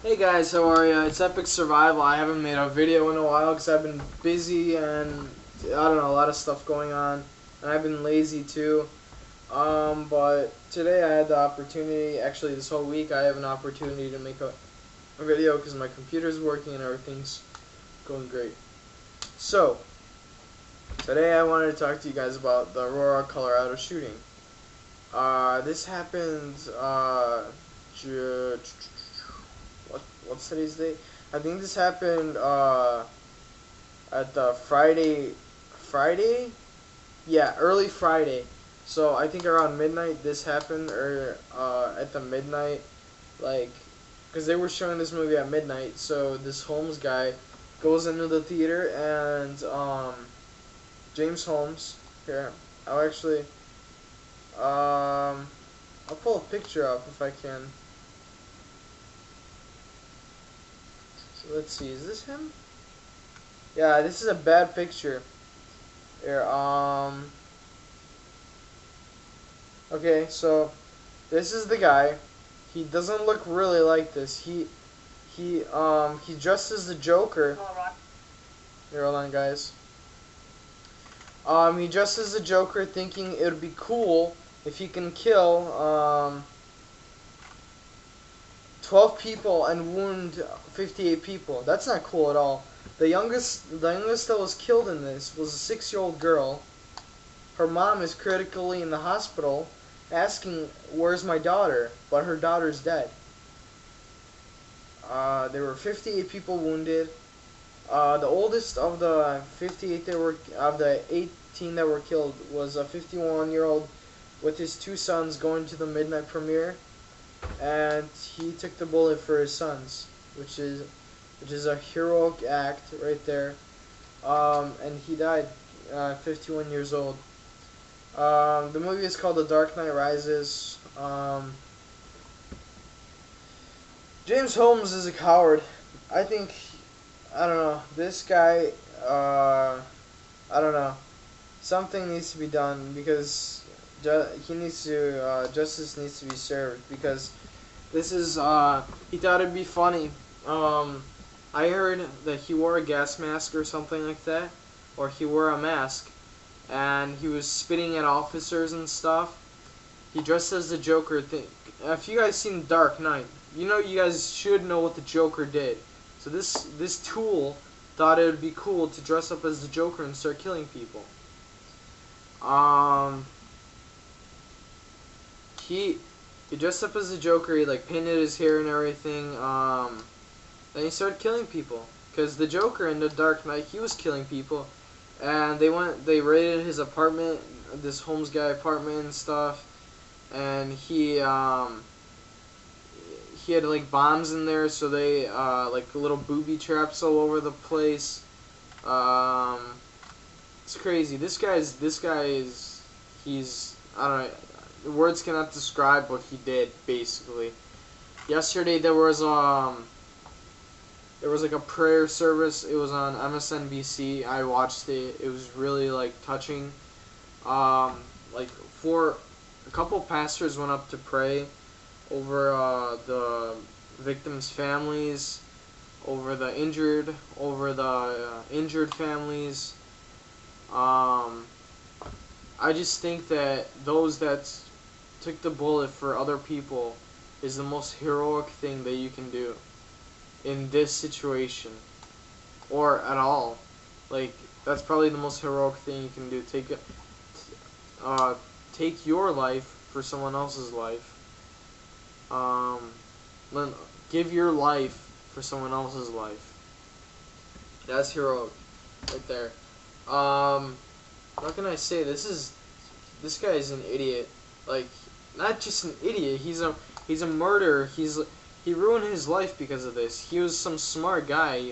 Hey guys, how are ya? It's Epic Survival. I haven't made a video in a while because I've been busy and I don't know, a lot of stuff going on, and I've been lazy too. But today I had the opportunity. Actually, this whole week I have an opportunity to make a video because my computer's working and everything's going great. So today I wanted to talk to you guys about the Aurora, Colorado shooting. This happened. What's today's date? I think this happened at the Friday, yeah, early Friday. So I think around midnight this happened, or at the midnight, like, because they were showing this movie at midnight. So this Holmes guy goes into the theater, and James Holmes. Here, I'll actually I'll pull a picture up if I can. So let's see, is this him? Yeah, this is a bad picture. Here, okay, so this is the guy. He doesn't look really like this. He dresses the Joker. Here, hold on, guys. He dresses the Joker, thinking it would be cool if he can kill 12 people and wound 58 people. That's not cool at all. The youngest that was killed in this was a 6-year-old girl. Her mom is critically in the hospital, asking, "Where's my daughter?" But her daughter's dead. There were 58 people wounded. The oldest of the 58 of the 18 that were killed was a 51-year-old with his 2 sons going to the midnight premiere, and he took the bullet for his sons, which is a heroic act right there. And he died 51 years old. The movie is called The Dark Knight Rises. James Holmes is a coward. I think, I don't know, this guy, I don't know, something needs to be done because justice needs to be served, because this is, he thought it'd be funny. I heard that he wore a gas mask or something like that, or he wore a mask, and he was spitting at officers and stuff. He dressed as the Joker. If you guys seen Dark Knight, you guys should know what the Joker did. So this tool thought it would be cool to dress up as the Joker and start killing people. He dressed up as the Joker. He like painted his hair and everything. Then he started killing people. Cause the Joker in the Dark Knight, he was killing people, and they raided his apartment, this Holmes guy apartment and stuff, and he had like bombs in there, so they like little booby traps all over the place. It's crazy. This guy is he's, I don't know. Words cannot describe what he did. Basically, yesterday there was like a prayer service. It was on MSNBC. I watched it. It was really like touching. Like a couple pastors went up to pray over the victims' families, over the injured families. I just think that those that took the bullet for other people is the most heroic thing that you can do in this situation, or at all. Like, that's probably the most heroic thing you can do. Take your life for someone else's life. Give your life for someone else's life. That's heroic, right there. What can I say? This guy is an idiot. Like, not just an idiot. He's a murderer. He ruined his life because of this. He was some smart guy,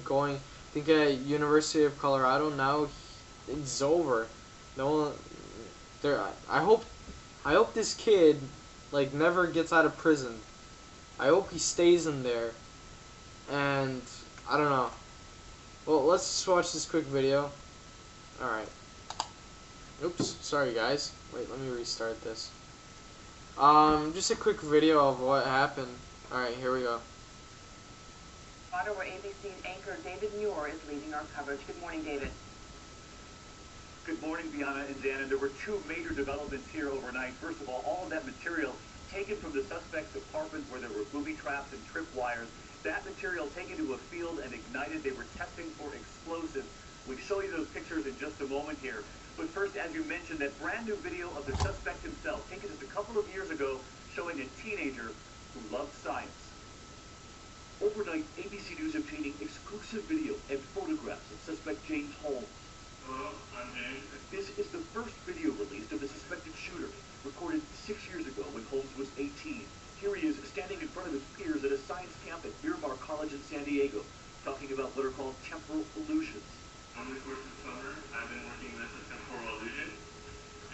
going, I think, at University of Colorado. Now it's over. No, there. I hope this kid like never gets out of prison. I hope he stays in there. And I don't know. Well, let's just watch this quick video. All right. Oops, sorry guys. Wait, let me restart this. Just a quick video of what happened. Alright, here we go. Where ABC anchor David Muir is leading our coverage. Good morning, David. Good morning, Bianna and Dan. And there were two major developments here overnight. First of all of that material taken from the suspect's apartment where there were booby traps and tripwires. That material taken to a field and ignited. They were testing for explosives. We'll show you those pictures in just a moment here. But first, as you mentioned, that brand new video of the suspect himself, taken just a couple of years ago, showing a teenager who loved science. Overnight, ABC News obtaining exclusive video and photographs of suspect James Holmes. Hello, I'm James. This is the first video released of the suspected shooter, recorded 6 years ago when Holmes was 18. Here he is standing in front of his peers at a science camp at Miramar College in San Diego, talking about what are called temporal illusions. On the course of summer, I've been working with a temporal illusion.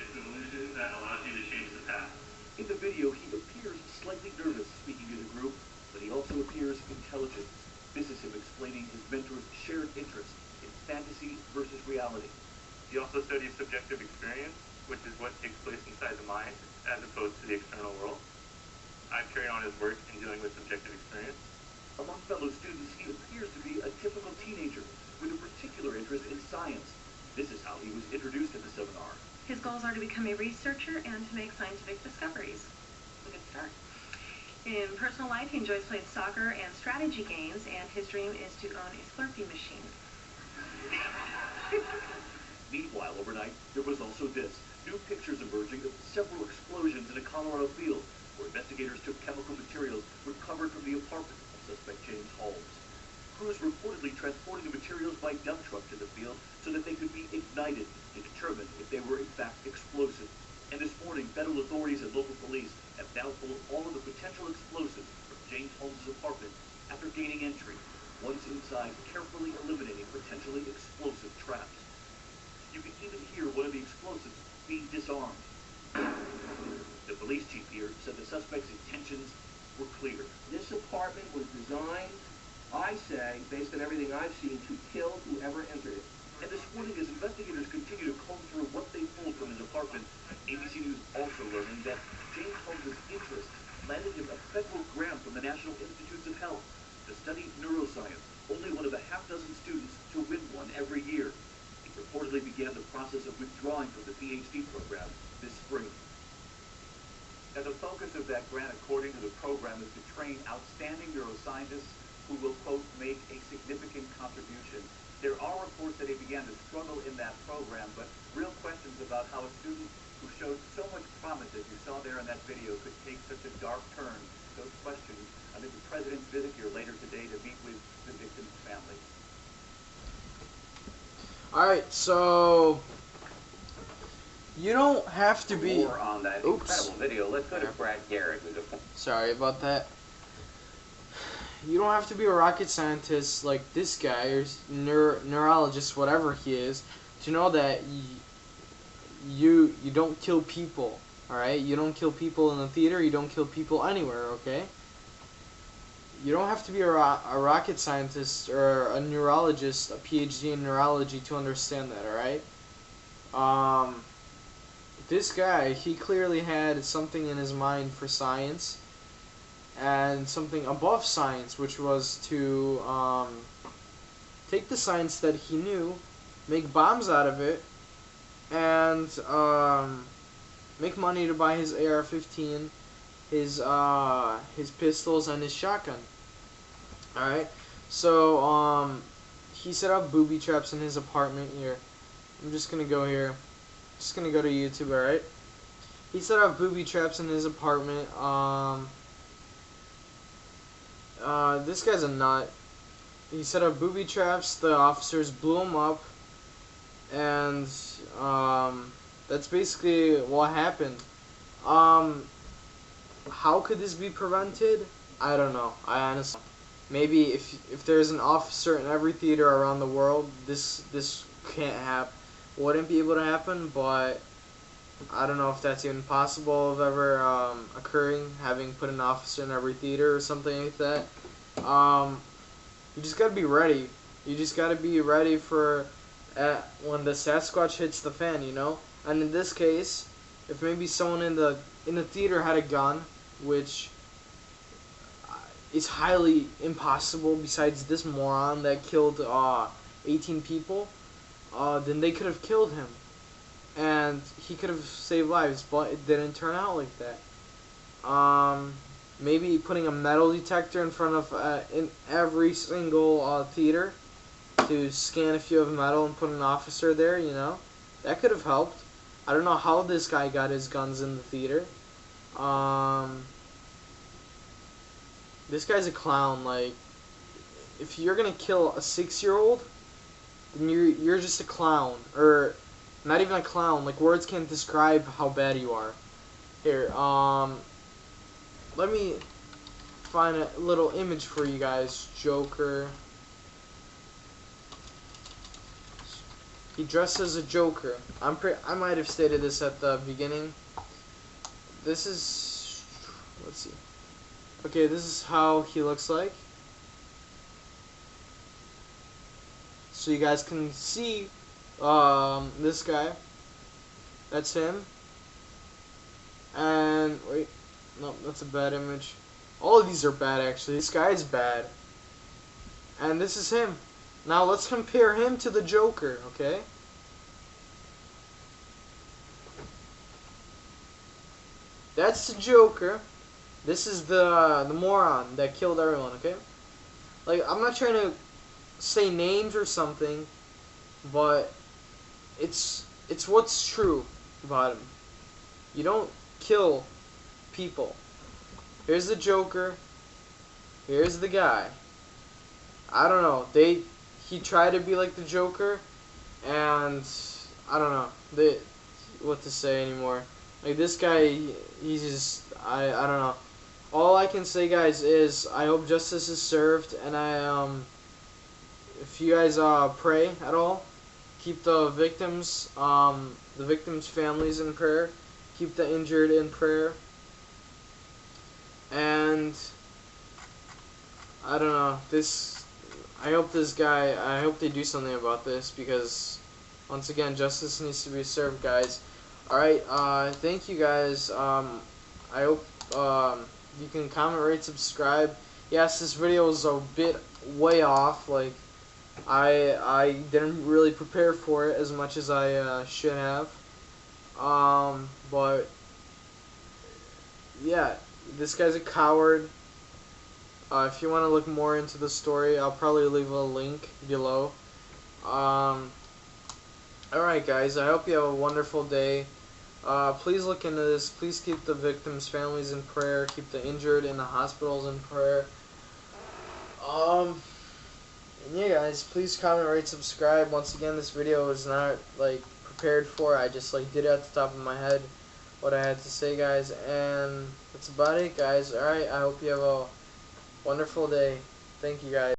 It's an illusion that allows you to change the past. In the video, he appears slightly nervous speaking to the group, but he also appears intelligent. This is him explaining his mentor's shared interest in fantasy versus reality. He also studies subjective experience, which is what takes place inside the mind, as opposed to the external world. I've carried on his work in dealing with subjective experience. Among fellow students, he appears to be a typical teenager with a particular interest in science. This is how he was introduced to the seminar. His goals are to become a researcher and to make scientific discoveries. A good start. In personal life, he enjoys playing soccer and strategy games, and his dream is to own a Slurpee machine. Meanwhile, overnight, there was also this. New pictures emerging of several explosions in a Colorado field, where investigators took chemical materials recovered from the apartment of suspect James Holmes. Crews reportedly transporting the materials by dump truck to the field so that they could be ignited to determine if they were in fact explosive. And this morning, federal authorities and local police have now pulled all of the potential explosives from James Holmes' apartment after gaining entry. Once inside, carefully eliminating potentially explosive traps. You can even hear one of the explosives being disarmed. The police chief here said the suspect's intentions were clear. This apartment was designed, I say, based on everything I've seen, to kill whoever entered it. And this morning, as investigators continue to comb through what they pulled from his apartment, ABC News also learning that James Holmes' interest landed him a federal grant from the National Institutes of Health to study neuroscience, only one of a half-dozen students to win one every year. He reportedly began the process of withdrawing from the PhD program this spring. Now, the focus of that grant, according to the program, is to train outstanding neuroscientists who will, quote, make a significant contribution. There are reports that he began to struggle in that program, but real questions about how a student who showed so much promise, as you saw there in that video, could take such a dark turn. Those questions amid the president's visit here later today to meet with the victim's family. Alright, so you don't have to be... More on that Oops. incredible video. Let's go to Brad Garrett, who's a... Sorry about that. You don't have to be a rocket scientist like this guy, or neurologist, whatever he is, to know that you don't kill people, alright? You don't kill people in the theater, you don't kill people anywhere, okay? You don't have to be a rocket scientist or a neurologist, a PhD in neurology to understand that, alright? This guy, he clearly had something in his mind for science, and something above science, which was to take the science that he knew, make bombs out of it, and make money to buy his AR-15, his pistols, and his shotgun. Alright, so he set up booby traps in his apartment here. I'm just gonna go here. Just gonna go to YouTube, alright? He set up booby traps in his apartment. This guy's a nut. He set up booby traps, the officers blew him up, and that's basically what happened. How could this be prevented? I don't know. I honestly, maybe if there's an officer in every theater around the world, this can't happen, wouldn't be able to happen, but I don't know if that's even possible of ever occurring, having put an officer in every theater or something like that. You just gotta be ready. You just gotta be ready for when the Sasquatch hits the fan, you know. And in this case, if maybe someone in the theater had a gun, which is highly impossible besides this moron that killed 18 people, then they could have killed him. And he could have saved lives, but it didn't turn out like that. Maybe putting a metal detector in front of in every single theater to scan if you have metal and put an officer there, you know, that could have helped. I don't know how this guy got his guns in the theater. This guy's a clown. Like, if you're gonna kill a 6-year-old, then you're just a clown, or not even a clown. Like, words can't describe how bad you are. Here, let me find a little image for you guys. Joker. He dressed as a Joker. I might have stated this at the beginning. This is, let's see. Okay, this is how he looks like. So you guys can see this guy. That's him. And wait, no, that's a bad image. All of these are bad, actually. This guy's bad. And this is him. Now let's compare him to the Joker, okay? That's the Joker. This is the moron that killed everyone, okay? Like, I'm not trying to say names or something, but it's what's true about him. You don't kill people. Here's the Joker. Here's the guy. I don't know. He tried to be like the Joker, and I don't know what to say anymore. Like, this guy, he's just, I don't know. All I can say, guys, is I hope justice is served, and if you guys pray at all, keep the victims' families in prayer, keep the injured in prayer, and I don't know. I hope they do something about this, because once again, justice needs to be served, guys. Alright, thank you guys. I hope you can comment, rate, subscribe. Yes, this video was a bit way off. Like, I didn't really prepare for it as much as I should have. But yeah, this guy's a coward. If you want to look more into the story, I'll probably leave a link below. Alright, guys, I hope you have a wonderful day. Please look into this. Please keep the victims' families in prayer. Keep the injured in the hospitals in prayer. And yeah, guys, please comment, rate, subscribe. Once again, this video is not, like, prepared for. I just, like, did it at the top of my head what I had to say, guys. And that's about it, guys. Alright, I hope you have a wonderful day. Thank you, guys.